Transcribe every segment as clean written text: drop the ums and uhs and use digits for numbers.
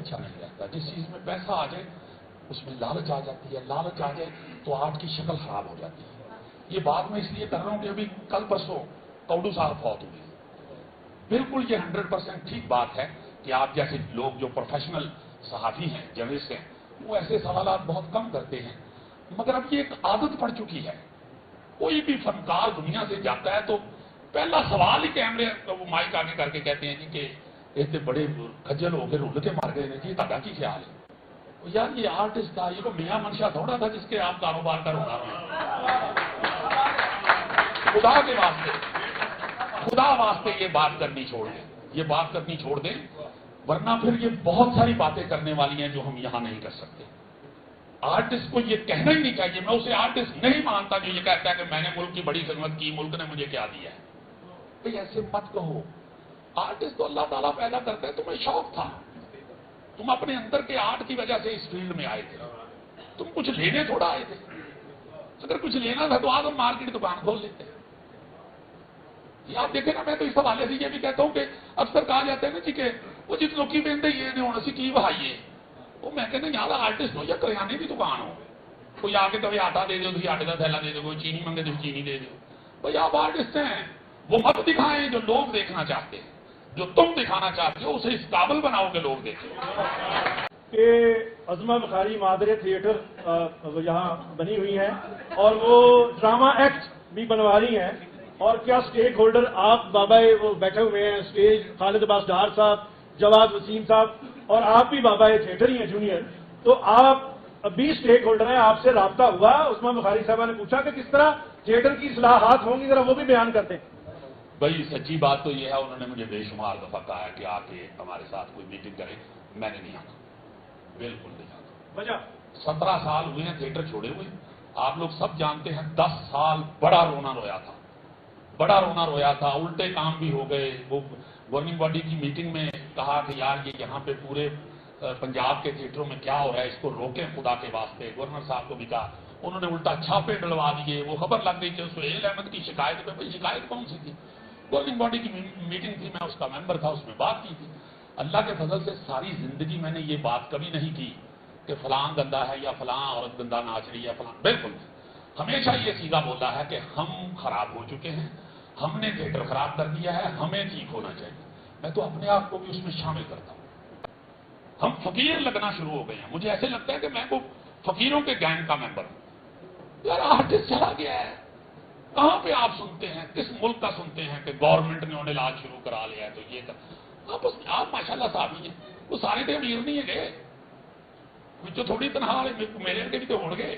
अच्छा नहीं रहता। जिस चीज में पैसा आ जाए उसमें लालच आ जाती है, लालच आ जाए तो आर्ट की शक्ल खराब हो जाती है। ये बात मैं इसलिए कर रहा हूं कि अभी कल परसों कौडू साहब फौत हुए। बिल्कुल ये 100% ठीक बात है कि आप जैसे लोग जो प्रोफेशनल सहाफी हैं, जर्नलिस्ट हैं, वो ऐसे सवालात बहुत कम करते हैं, मगर अब ये एक आदत पड़ चुकी है। कोई भी फनकार दुनिया से जाता है तो पहला सवाल ही कैमरे वो माइक आगे करके कहते हैं जी कि इतने बड़े खज्जल हो गए, रुल के मार गए जी, ताड़ा की ख्याल है। तो यार ये आर्टिस्ट था, ये को मियां मनशा थोड़ा था जिसके आप कारोबार का रुझान है। खुदा के वास्ते, खुदा वास्ते ये बात करनी छोड़ दें, ये बात करनी छोड़ दें, वरना फिर ये बहुत सारी बातें करने वाली हैं जो हम यहां नहीं कर सकते। आर्टिस्ट को ये कहना ही नहीं चाहिए। मैं उसे आर्टिस्ट नहीं मानता जो ये कहता है कि मैंने मुल्क की बड़ी खिदमत की, मुल्क ने मुझे क्या दिया है। भाई ऐसे मत कहो। आर्टिस्ट तो अल्लाह ताला पैदा करते हैं, तुम्हें शौक था, तुम अपने अंदर के आर्ट की वजह से इस फील्ड में आए थे, तुम कुछ लेने थोड़ा आए थे। अगर कुछ लेना था तो आज हम मार्केट दुकान खोल लेते हैं। आप देखें ना, मैं तो इस हवाले से ये भी कहता हूं कि अक्सर कहा जाता है ना जी के वो जिस लोग की बेंदे ये नहीं होना सी की बहाइए, वो मैं कहना यहाँ आर्टिस्ट हो या करियाने की दुकान हो, कोई आके कभी आटा दे दो, आटे का थैला दे दो, कोई चीनी मंगे तो चीनी दे दो। भाई आप आर्टिस्ट हैं, वो मत दिखाएं जो लोग देखना चाहते हैं, जो तुम दिखाना चाहते हो उसे इस काबिल बनाओ कि लोग देखें। कि अज़मा बुखारी मादरे थिएटर यहाँ बनी हुई है और वो ड्रामा एक्ट भी बनवा रही हैं, और क्या स्टेक होल्डर आप बाबा वो बैठे हुए हैं स्टेज, खालिद अब्बास डार साहब, जवाद वसीम साहब, और आप भी बाबा थिएटर ही हैं जूनियर, तो आप अभी स्टेक होल्डर हैं। आपसे राब्ता हुआ, उस्मा बुखारी साहबा ने पूछा कि किस तरह थिएटर की इस्लाहात होंगी, जरा वो भी बयान करते हैं। भाई सच्ची बात तो यह है, उन्होंने मुझे बेशुमार दफा कहा है कि आके हमारे साथ कोई मीटिंग करें, मैंने नहीं आना, बिल्कुल नहीं आना। वजह 17 साल हुए हैं थिएटर छोड़े हुए। आप लोग सब जानते हैं 10 साल बड़ा रोना रोया था, बड़ा रोना रोया था, उल्टे काम भी हो गए। वो गवर्निंग बॉडी की मीटिंग में कहा कि यार ये यहाँ पे पूरे पंजाब के थिएटरों में क्या हो रहा है, इसको रोकें खुदा के वास्ते। गवर्नर साहब को भी कहा, उन्होंने उल्टा छापे डलवा दिए। वो खबर लग गई कि सुहेल अहमद की शिकायत पे। भाई शिकायत कौन सी थी? गवर्निंग बॉडी की मीटिंग थी, मैं उसका मेंबर था, उसमें बात की थी। अल्लाह के फजल से सारी जिंदगी मैंने ये बात कभी नहीं की कि फलां गंदा है या फलां औरत गंदा नाच रही है फलां, बिल्कुल। हमेशा ये सीधा बोला है कि हम खराब हो चुके हैं, हमने थिएटर खराब कर दिया है, हमें ठीक होना चाहिए। मैं तो अपने आप को भी उसमें शामिल करता हूं। हम फकीर लगना शुरू हो गए हैं। मुझे ऐसे लगता है कि मैं को फकीरों के गैंग का मेंबर हूं। यार आर्टिस्ट चला गया है, कहां पे आप सुनते हैं, किस मुल्क का सुनते हैं कि गवर्नमेंट ने उन्हें इलाज शुरू करा लिया है, तो ये कर आपस में आप माशाल्लाह साहब ही हैं, वो सारे तो अमीर नहीं है गए, जो थोड़ी तनहा मेरे के भी तो हो गए।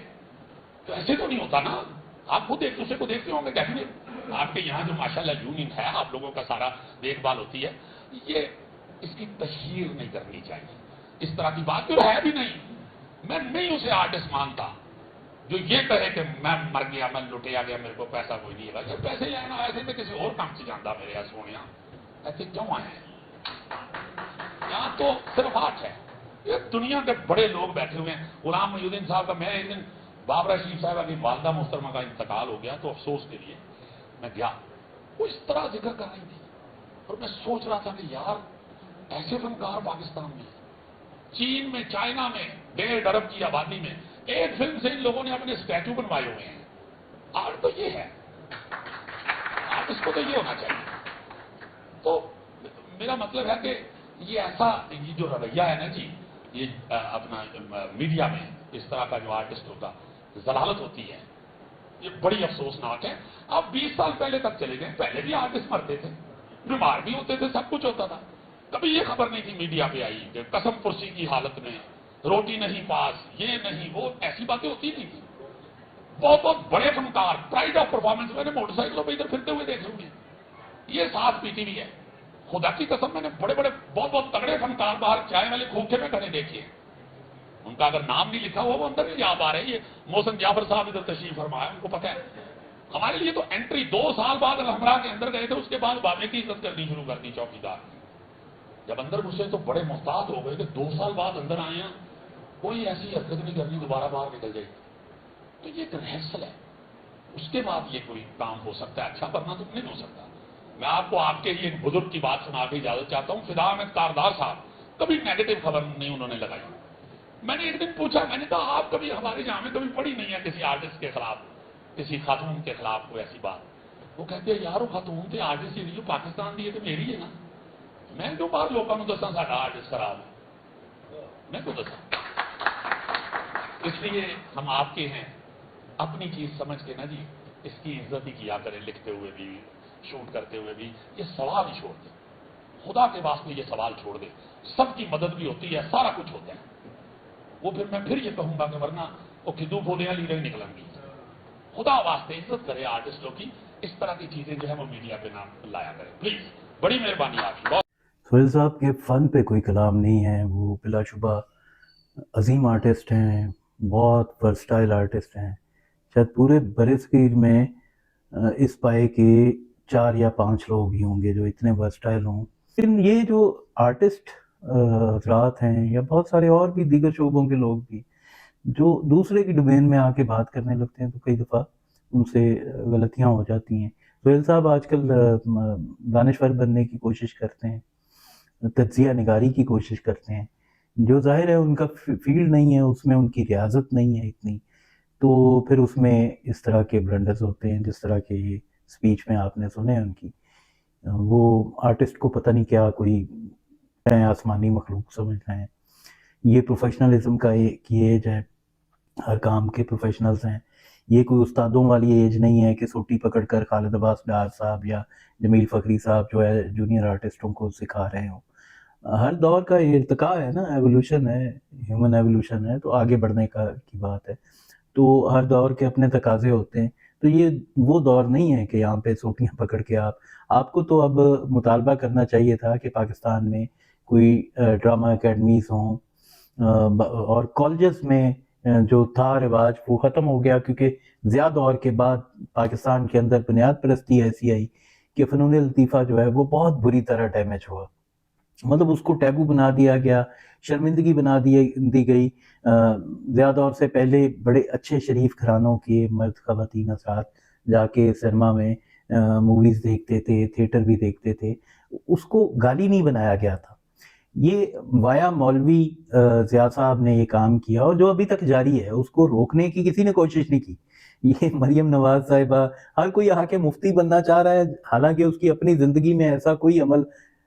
तो ऐसे तो नहीं होता ना। आप खुद एक दूसरे को देखते होंगे, डेफिनेट आपके यहाँ जो माशाल्लाह यूनियन है, आप लोगों का सारा देखभाल होती है, ये इसकी तशहीर नहीं करनी चाहिए। इस तरह की बात तो है भी नहीं। मैं नहीं उसे आर्टिस्ट मानता जो ये कहे कि मैं मर गया, मैं लुटिया गया, मेरे को पैसा कोई नहीं है। पैसे लेना ऐसे में किसी और काम से जानता मेरे यहाँ सोनिया, ऐसे क्यों आए हैं? यहाँ तो सिर्फ आर्ट है। ये दुनिया के बड़े लोग बैठे हुए हैं। गुलाम मोहयुद्दीन साहब का, मैं एक दिन बाबरा शरीफ साहब की वालदा मोहतरमा का इंतकाल हो गया, तो अफसोस के लिए मैं गया, वो इस तरह जिक्र कर रही थी और मैं सोच रहा था कि यार ऐसे फनकार पाकिस्तान में, चीन में, चाइना में 1.5 अरब की आबादी में एक फिल्म से इन लोगों ने अपने स्टैचू बनवाए हुए हैं। आर्ट तो ये है, आर्ट इसको तो ये होना चाहिए। तो मेरा मतलब है कि ये ऐसा, ये जो रवैया है ना जी, ये अपना मीडिया में इस तरह का जो आर्टिस्ट होता जलालत होती है, ये बड़ी अफसोसनाक है। आप 20 साल पहले तक चले गए, पहले भी आर्टिस्ट मरते थे, बीमार भी होते थे, सब कुछ होता था। कभी ये खबर नहीं थी मीडिया पे आई कि कसम पुरसी की हालत में रोटी नहीं पास, ये नहीं वो, ऐसी बातें होती नहीं थी। बहुत बहुत बड़े फनकार, प्राइड ऑफ परफॉर्मेंस, मैंने मोटरसाइकिलों पर इधर फिरते हुए देखे होंगे, ये साथ पीती भी है। खुदा की कसम मैंने बड़े बड़े बहुत बहुत तगड़े फनकार बाहर चाय वाले खोखे में खड़े देखे, उनका अगर नाम नहीं लिखा हुआ वो अंदर नहीं जा पा रहे। ये मोहसिन जाफर साहब इधर तशरीफ फरमाया, उनको पता है। हमारे लिए तो एंट्री 2 साल बाद अलहमरा के अंदर गए थे, उसके बाद बाबे की इज्जत करनी शुरू कर दी चौकीदार। जब अंदर घुसे तो बड़े मोहतात हो गए कि 2 साल बाद अंदर आए हैं, कोई ऐसी हरकत नहीं करनी, दोबारा बाहर निकल जाए। तो ये एक रहस्य है, उसके बाद ये कोई काम हो सकता है, अच्छा, वरना तो नहीं हो सकता। मैं आपको आपके ही एक बुजुर्ग की बात सुना के इजाजत चाहता हूं। फिदा अहमद कारदार साहब कभी नेगेटिव खबर नहीं उन्होंने लगाई। मैंने एक दिन पूछा, मैंने कहा आप कभी हमारे यहाँ में कभी पढ़ी नहीं है किसी आर्टिस्ट के खिलाफ, किसी खातून के खिलाफ कोई ऐसी बात? वो कहते हैं यार वो खातून थे आर्टिस्ट ही नहीं, पाकिस्तान दी है तो मेरी है ना, मैं क्यों बाहर लोगों को दसा साडा आर्टिस्ट खराब है, मैं क्यों दसा? इसलिए हम आपके हैं, अपनी चीज समझ के ना जी इसकी इज्जत ही किया करें, लिखते हुए भी शूट करते हुए भी। ये सवाल ही छोड़ दे, खुदा के वास्ते ये सवाल छोड़ दे, सबकी मदद भी होती है, सारा कुछ होता है। वो फिर मैं फिर ये कहूंगा कि वरना वो खिदू बोलियां लीडर ही निकलेंगी। खुदा वास्ते इज्जत करे आर्टिस्टों की, इस तरह की चीजें जो है वो मीडिया पे नाम लाया करें प्लीज, बड़ी मेहरबानी आपकी। सोहेल साहब के फ़न पे कोई कलाम नहीं है, वो बिलाशुबा अजीम आर्टिस्ट हैं, बहुत वर्सटाइल आर्टिस्ट हैं। शायद पूरे बरसगीर में इस पाए के 4 या 5 लोग ही होंगे जो इतने वर्सटाइल हों। लेकिन ये जो आर्टिस्ट हजरात हैं या बहुत सारे और भी दीगर शोबों के लोग भी जो दूसरे की डोमेन में आके बात करने लगते हैं तो कई दफ़ा उनसे गलतियां हो जाती हैं। सोहेल साहब आजकल दानिश्वर बनने की कोशिश करते हैं, तज्जिया निगारी की कोशिश करते हैं, जो जाहिर है उनका फील्ड नहीं है, उसमें उनकी रियाजत नहीं है इतनी, तो फिर उसमें इस तरह के ब्लंडर्स होते हैं जिस तरह के ये स्पीच में आपने सुने उनकी। वो आर्टिस्ट को पता नहीं क्या कोई आसमानी मखलूक समझ रहे हैं। ये प्रोफेशनलिज्म की एज है, हर काम के प्रोफेशनल्स हैं। ये कोई उस्तादों वाली एज नहीं है कि सोटी पकड़ कर खालिद अब्बास डार साहब या जमील फ़खरी साहब जो है जूनियर आर्टिस्टों को सिखा रहे हो। हर दौर का इर्तिका है ना, एवोल्यूशन है, ह्यूमन एवोल्यूशन है, तो आगे बढ़ने की बात है। तो हर दौर के अपने तकाजे होते हैं, तो ये वो दौर नहीं है कि यहाँ पे सोटियाँ पकड़ के आपको तो अब मुतालबा करना चाहिए था कि पाकिस्तान में कोई ड्रामा एकेडमीज़ हों, और कॉलेजेस में जो था रिवाज वो ख़त्म हो गया, क्योंकि ज़िया दौर के बाद पाकिस्तान के अंदर बुनियाद परस्ती ऐसी आई कि फ़नून लतीफ़ा जो है वो बहुत बुरी तरह डैमेज हुआ। मतलब उसको टैबू बना दिया गया, शर्मिंदगी बना दी गई। ज़िया दौर से पहले बड़े अच्छे शरीफ घरानों के मर्द ख़वातीन हज़रात जाके सिनेमा में मूवीज़ देखते थे, थिएटर भी देखते थे, उसको गाली नहीं बनाया गया था। ये वाया मौलवी ज़िया साहब ने ये काम किया और जो अभी तक जारी है, उसको रोकने की किसी ने कोशिश नहीं की। ये मरियम नवाज साहिबा, हर कोई आके मुफ्ती बनना चाह रहा है, हालांकि उसकी अपनी ज़िंदगी में ऐसा कोई अमल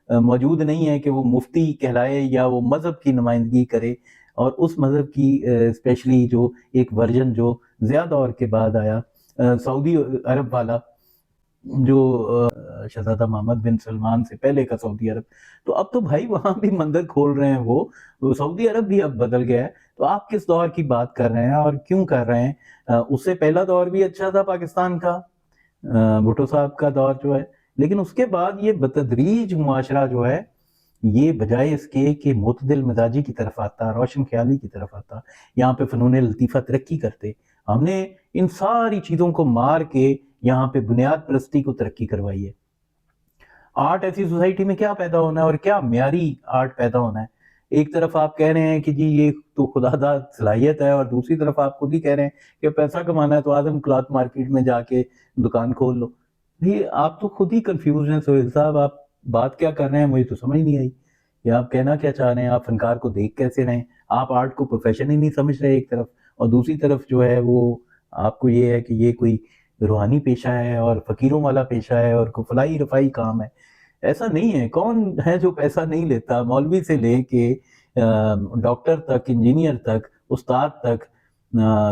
मौजूद नहीं है कि वो मुफ्ती कहलाए या वो मज़हब की नुमाइंदगी करे। और उस मज़हब की स्पेशली जो एक वर्जन जो ज़िया दौर के बाद आया, सऊदी अरब वाला, जो शहजादा मोहम्मद बिन सलमान से पहले का सऊदी अरब, तो अब तो भाई वहाँ भी मंदिर खोल रहे हैं, वो सऊदी अरब भी अब बदल गया है। तो आप किस दौर की बात कर रहे हैं और क्यों कर रहे हैं? उससे पहला दौर भी अच्छा था पाकिस्तान का, भुट्टो साहब का दौर जो है, लेकिन उसके बाद ये बतदरीज मुआशरा जो है ये बजाय इसके कि मुतदिल मिजाजी की तरफ आता, रोशन ख्याली की तरफ आता, यहाँ पे फ़नून लतीफ़ा तरक्की करते, हमने इन सारी चीज़ों को मार के यहाँ पे बुनियाद परस्ती को तरक्की करवाई है। आर्ट ऐसी सोसाइटी में क्या पैदा होना है और क्या म्यारी आर्ट पैदा होना है? एक तरफ आप कह रहे हैं कि जी ये तो खुदादाद सलाहियत है, और दूसरी तरफ आप खुद ही कह रहे हैं कि पैसा कमाना है तो आजम क्लॉथ मार्केट में जाके दुकान खोल लो। ये आप तो खुद ही कंफ्यूज हैं सोहेल साहब, आप बात क्या कर रहे हैं मुझे तो समझ नहीं आई। या आप कहना क्या चाह रहे हैं? आप फनकार को देख कैसे रहे हैं? आप आर्ट को प्रोफेशन ही नहीं समझ रहे एक तरफ, और दूसरी तरफ जो है वो आपको ये है कि ये कोई रूहानी पेशा है और फकीरों वाला पेशा है और फलाई रफाई काम है। ऐसा नहीं है। कौन है जो पैसा नहीं लेता? मौलवी से लेके डॉक्टर तक, इंजीनियर तक, उस्ताद तक,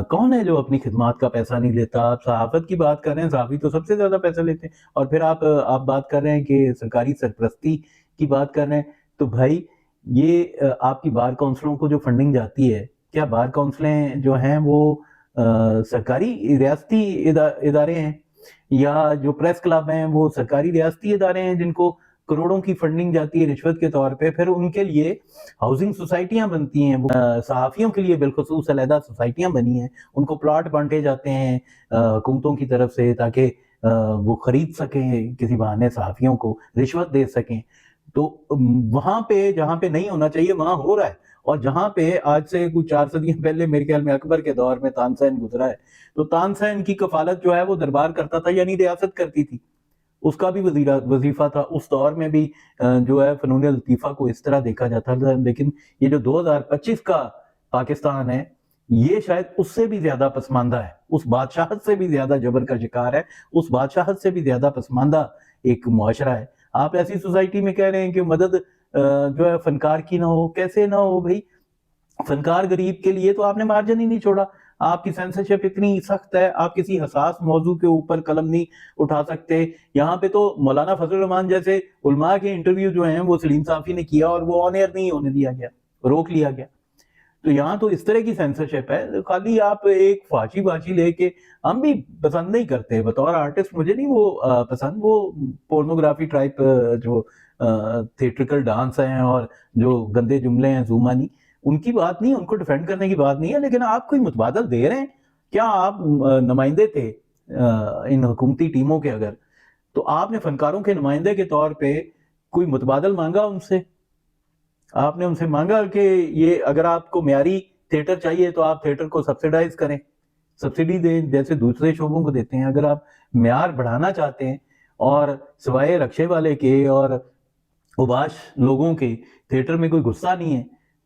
कौन है जो अपनी खिदमात का पैसा नहीं लेता? आप सहाफत की बात कर रहे हैं, सहाफी तो सबसे ज्यादा पैसा लेते हैं, और फिर आप बात कर रहे हैं कि सरकारी सरपरस्ती की बात कर रहे हैं। तो भाई ये आपकी बार काउंसिलों को जो फंडिंग जाती है, क्या बार काउंसिलें जो हैं वो सरकारी रियासती इदारे हैं, या जो प्रेस क्लब हैं वो सरकारी रियासती इदारे हैं जिनको करोड़ों की फंडिंग जाती है रिश्वत के तौर पे? फिर उनके लिए हाउसिंग सोसाइटियां बनती हैं, सहाफ़ियों के लिए बिलखुसूस अलहदा सोसाइटियां बनी हैं, उनको प्लॉट बांटे जाते हैं हुकूमतों की तरफ से, ताकि वो खरीद सकें, किसी बहाने सहाफ़ियों को रिश्वत दे सकें। तो वहां पे जहां पे नहीं होना चाहिए वहां हो रहा है, और जहां पे आज से कुछ 4 सदियां पहले मेरे ख्याल में अकबर के दौर में तानसेन गुजरा है, तो तानसेन की कफालत जो है वो दरबार करता था, यानी रियासत करती थी। اس کا بھی وظیفہ تھا. اس دور میں بھی جو ہے فنون لطیفہ کو اس طرح دیکھا جاتا تھا. لیکن یہ جو 2025 کا پاکستان ہے یہ شاید اس سے بھی زیادہ پسماندہ ہے, اس بادشاہت سے بھی زیادہ جبر کا شکار ہے, اس بادشاہت سے بھی زیادہ پسماندہ ایک معاشرہ ہے. آپ ایسی سوسائٹی میں کہہ رہے ہیں کہ مدد جو ہے فنکار کی نہ ہو, کیسے نہ ہو بھائی؟ فنکار غریب کے لیے تو آپ نے مارجن ہی نہیں چھوڑا. آپ کی سینسرشپ اتنی سخت ہے, آپ کسی حساس موضوع کے اوپر قلم نہیں اٹھا سکتے. یہاں پہ تو مولانا فضل الرحمان جیسے علماء کے انٹرویو جو ہیں وہ سلیم صافی نے کیا اور وہ آن ایئر نہیں ہونے دیا گیا, روک لیا گیا. تو یہاں تو اس طرح کی سینسرشپ ہے. خالی آپ ایک فاشی لے کے, ہم بھی پسند نہیں کرتے بطور آرٹسٹ, مجھے نہیں وہ پسند, وہ پورنوگرافی ٹائپ جو تھیٹریکل ڈانس ہیں اور جو گندے جملے ہیں زومانی, ان کی بات نہیں, ان کو ڈیفینڈ کرنے کی بات نہیں ہے. لیکن آپ کوئی متبادل دے رہے ہیں کیا؟ آپ نمائندے تھے ان حکومتی ٹیموں کے, اگر تو آپ نے فنکاروں کے نمائندے کے طور پہ کوئی متبادل مانگا ان سے؟ آپ نے ان سے مانگا کہ یہ اگر آپ کو معیاری تھیٹر چاہیے تو آپ تھیٹر کو سبسیڈائز کریں, سبسڈی دیں جیسے دوسرے شعبوں کو دیتے ہیں. اگر آپ معیار بڑھانا چاہتے ہیں اور سوائے رکشے والے کے اور اوباش لوگوں کے تھیٹر میں کوئی غصہ نہیں ہے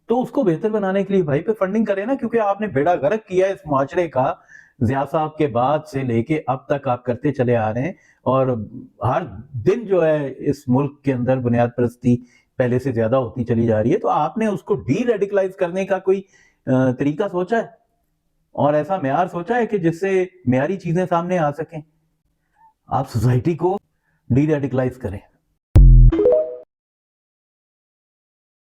تو اس کو بہتر بنانے کے لیے بھائی پہ فنڈنگ کریں نا. کیونکہ آپ نے بیڑا غرق کیا اس معاشرے کا, ضیاء صاحب کے بعد سے لے کے اب تک آپ کرتے چلے آ رہے ہیں. اور ہر دن جو ہے اس ملک کے اندر بنیاد پرستی پہلے سے زیادہ ہوتی چلی جا رہی ہے. تو آپ نے اس کو ڈی ریڈیکلائز کرنے کا کوئی طریقہ سوچا ہے اور ایسا معیار سوچا ہے کہ جس سے معیاری چیزیں سامنے آ سکیں؟ آپ سوسائٹی کو ڈی ریڈیکلائز کریں.